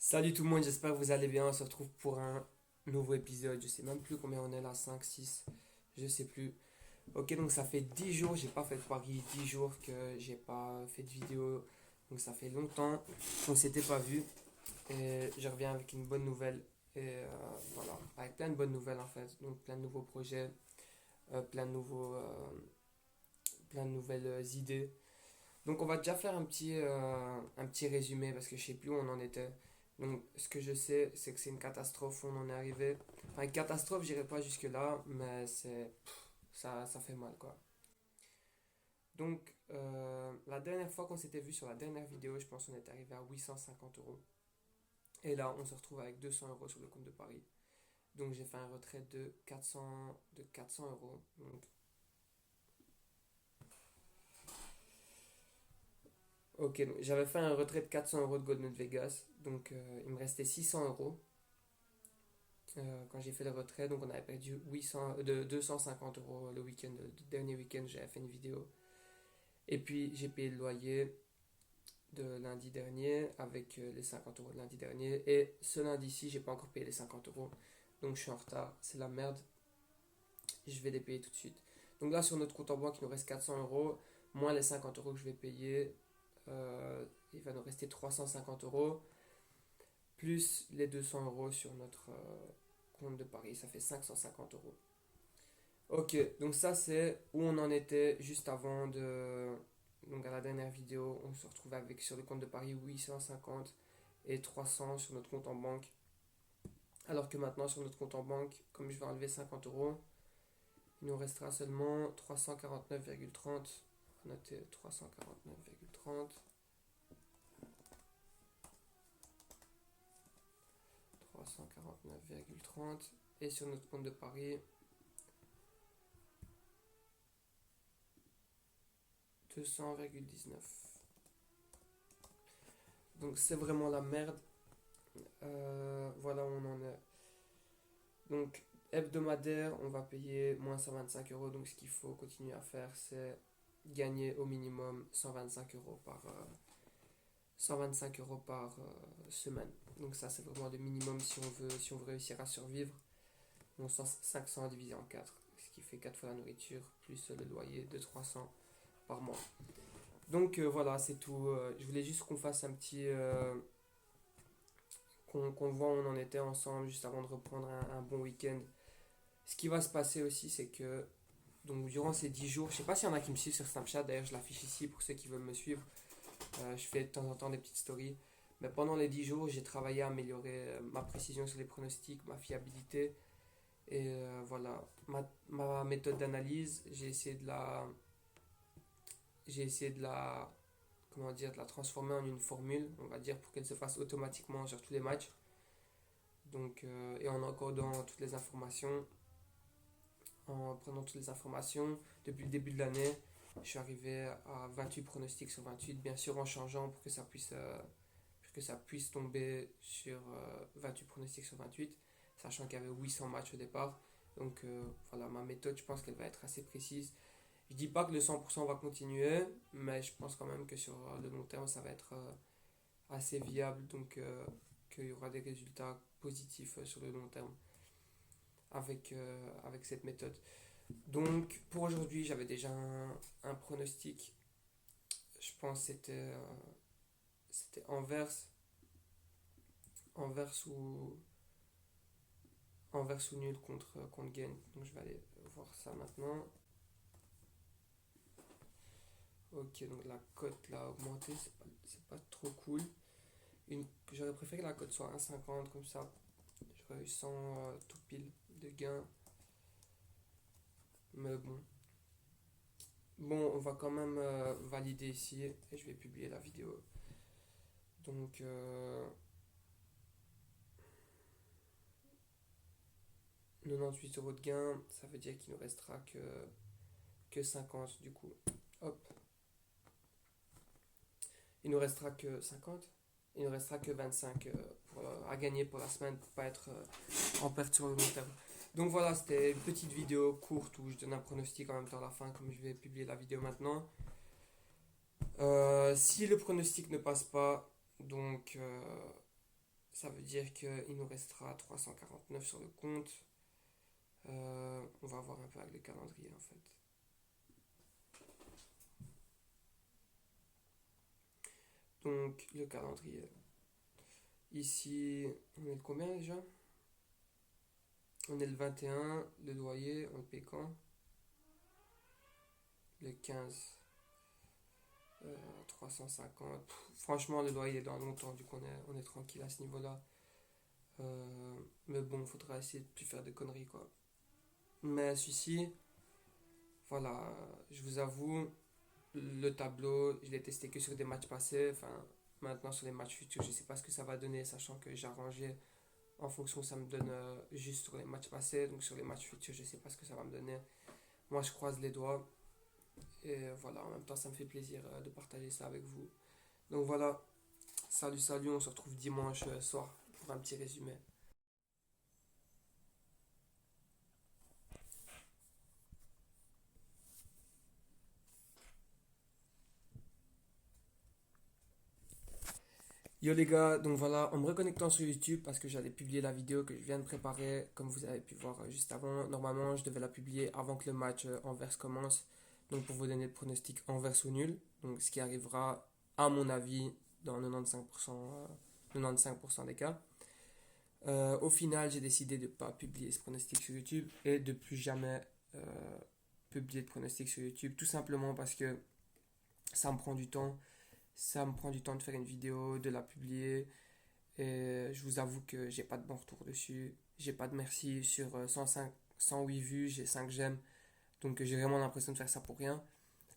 Salut tout le monde, j'espère que vous allez bien. On se retrouve pour un nouveau épisode. Je sais même plus combien on est là, 5, 6, je sais plus. Ok, donc ça fait 10 jours, j'ai pas fait de Paris, 10 jours que j'ai pas fait de vidéo. Donc ça fait longtemps qu'on s'était pas vu. Et je reviens avec une bonne nouvelle. Voilà, avec plein de bonnes nouvelles en fait. Donc plein de nouveaux projets, plein de plein de nouvelles idées. Donc on va déjà faire un petit résumé parce que je sais plus où on en était. Donc ce que je sais, c'est que c'est une catastrophe où on en est arrivé. Enfin, une catastrophe, j'irai pas jusque là, mais ça fait mal quoi. Donc la dernière fois qu'on s'était vu sur la dernière vidéo, je pense qu'on est arrivé à 850 euros. Et là, on se retrouve avec 200 euros sur le compte de Paris. Donc j'ai fait un retrait de 400 euros. Donc, ok, donc j'avais fait un retrait de 400 euros de Golden Vegas. Donc il me restait 600 euros. Quand j'ai fait le retrait, donc on avait perdu 250 euros le week-end, le dernier week-end, j'avais fait une vidéo. Et puis j'ai payé le loyer de lundi dernier avec les 50 euros de lundi dernier. Et ce lundi-ci, j'ai pas encore payé les 50 euros. Donc je suis en retard, c'est la merde. Je vais les payer tout de suite. Donc là, sur notre compte en banque, il nous reste 400 euros, moins les 50 euros que je vais payer. Il va nous rester 350 euros, plus les 200 euros sur notre compte de Paris, ça fait 550 euros. Ok, donc ça c'est où on en était juste avant de... Donc à la dernière vidéo, on se retrouvait avec sur le compte de Paris 850 et 300 sur notre compte en banque. Alors que maintenant sur notre compte en banque, comme je vais enlever 50 euros, il nous restera seulement 349,30. On va noter 349,30. 349,30. Et sur notre compte de Paris, 200,19. Donc c'est vraiment la merde. Voilà où on en est. Donc, hebdomadaire, on va payer moins 125 euros. Donc, ce qu'il faut continuer à faire, c'est gagner au minimum 125 euros 125 euros par semaine. Donc, ça, c'est vraiment le minimum si on veut réussir à survivre. Donc, 500 divisé en 4, ce qui fait 4 fois la nourriture, plus le loyer de 300 par mois. Donc, voilà, c'est tout. Je voulais juste qu'on fasse un petit. Qu'on voit où on en était ensemble juste avant de reprendre un bon week-end. Ce qui va se passer aussi, c'est que donc durant ces 10 jours, je sais pas s'il y en a qui me suivent sur Snapchat, d'ailleurs je l'affiche ici pour ceux qui veulent me suivre. Je fais de temps en temps des petites stories. Mais pendant les 10 jours, j'ai travaillé à améliorer ma précision sur les pronostics, ma fiabilité. Et voilà, ma méthode d'analyse, j'ai essayé de la, comment dire, de la transformer en une formule, on va dire, pour qu'elle se fasse automatiquement sur tous les matchs. Donc, et en encodant toutes les informations, en prenant toutes les informations depuis le début de l'année, je suis arrivé à 28 pronostics sur 28, bien sûr en changeant pour que ça puisse tomber sur 28 pronostics sur 28, sachant qu'il y avait 800 matchs au départ. Donc voilà, ma méthode, je pense qu'elle va être assez précise. Je dis pas que le 100% va continuer, mais je pense quand même que sur le long terme, ça va être assez viable, donc qu'il y aura des résultats positifs sur le long terme avec cette méthode. Donc pour aujourd'hui, j'avais déjà un pronostic. Je pense que c'était Anvers ou nul contre Gain. Donc je vais aller voir ça maintenant. Ok, donc la cote là a augmenté, c'est pas trop cool. J'aurais préféré que la cote soit 1,50 comme ça. J'aurais eu 100 tout pile de gains. Mais bon. Bon, on va quand même valider ici et je vais publier la vidéo. Donc 98 euros de gain, ça veut dire qu'il ne nous restera que 50 du coup. Hop, il nous restera que 50. Il ne restera que 25 à gagner pour la semaine pour pas être en perte sur le long terme. Donc voilà, c'était une petite vidéo courte où je donne un pronostic en même temps à la fin, comme je vais publier la vidéo maintenant. Si le pronostic ne passe pas, donc Ça veut dire qu'il nous restera 349 sur le compte. On va voir un peu avec le calendrier en fait. Donc le calendrier. Ici, on est le combien déjà? On est le 21, le loyer, on le paie quand? Le 15, 350. Franchement, le loyer est dans longtemps, du coup on est tranquille à ce niveau-là. Mais bon, il faudra essayer de plus faire de conneries quoi. Mais celui-ci, voilà, je vous avoue, le tableau, je l'ai testé que sur des matchs passés. Enfin, maintenant sur les matchs futurs, je sais pas ce que ça va donner, sachant que j'ai arrangé en fonction, ça me donne juste sur les matchs passés. Donc sur les matchs futurs, je sais pas ce que ça va me donner. Moi, je croise les doigts. Et voilà, en même temps, ça me fait plaisir de partager ça avec vous. Donc voilà, salut, salut, on se retrouve dimanche soir pour un petit résumé. Yo les gars, donc voilà, en me reconnectant sur YouTube parce que j'allais publier la vidéo que je viens de préparer, comme vous avez pu voir juste avant. Normalement, je devais la publier avant que le match Anvers commence, donc pour vous donner le pronostic Anvers ou nul, donc ce qui arrivera à mon avis dans 95%, 95% des cas. Au final, j'ai décidé de ne pas publier ce pronostic sur YouTube et de plus jamais euh, publier de pronostic sur YouTube, tout simplement parce que ça me prend du temps. Ça me prend du temps de faire une vidéo, de la publier. Et je vous avoue que j'ai pas de bon retour dessus. J'ai pas de merci sur 105, 108 vues, j'ai 5 j'aime. Donc j'ai vraiment l'impression de faire ça pour rien.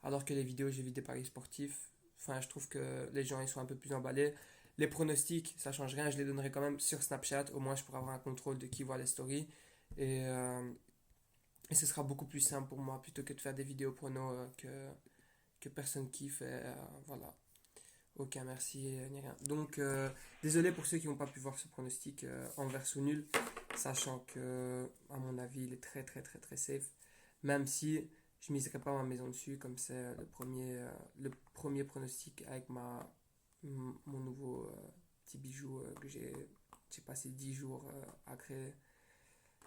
Alors que les vidéos, j'ai vu des paris sportifs. Enfin, je trouve que les gens ils sont un peu plus emballés. Les pronostics, ça change rien. Je les donnerai quand même sur Snapchat. Au moins, je pourrai avoir un contrôle de qui voit les stories. Et, euh, et ce sera beaucoup plus simple pour moi plutôt que de faire des vidéos prono que personne kiffe. Et, voilà. Aucun merci, ni rien. Donc, désolé pour ceux qui n'ont pas pu voir ce pronostic envers ou nul, sachant que, à mon avis, il est très très très très safe. Même si je ne miserai pas ma maison dessus, comme c'est le premier pronostic avec mon nouveau petit bijou que j'ai passé 10 jours à créer.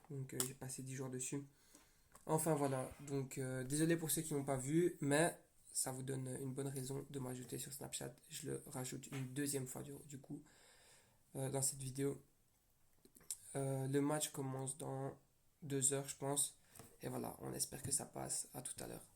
Donc, j'ai passé 10 jours dessus. Enfin voilà, donc désolé pour ceux qui n'ont pas vu, mais ça vous donne une bonne raison de m'ajouter sur Snapchat. Je le rajoute une deuxième fois du coup dans cette vidéo. Le match commence dans 2 heures je pense. Et voilà, on espère que ça passe. À tout à l'heure.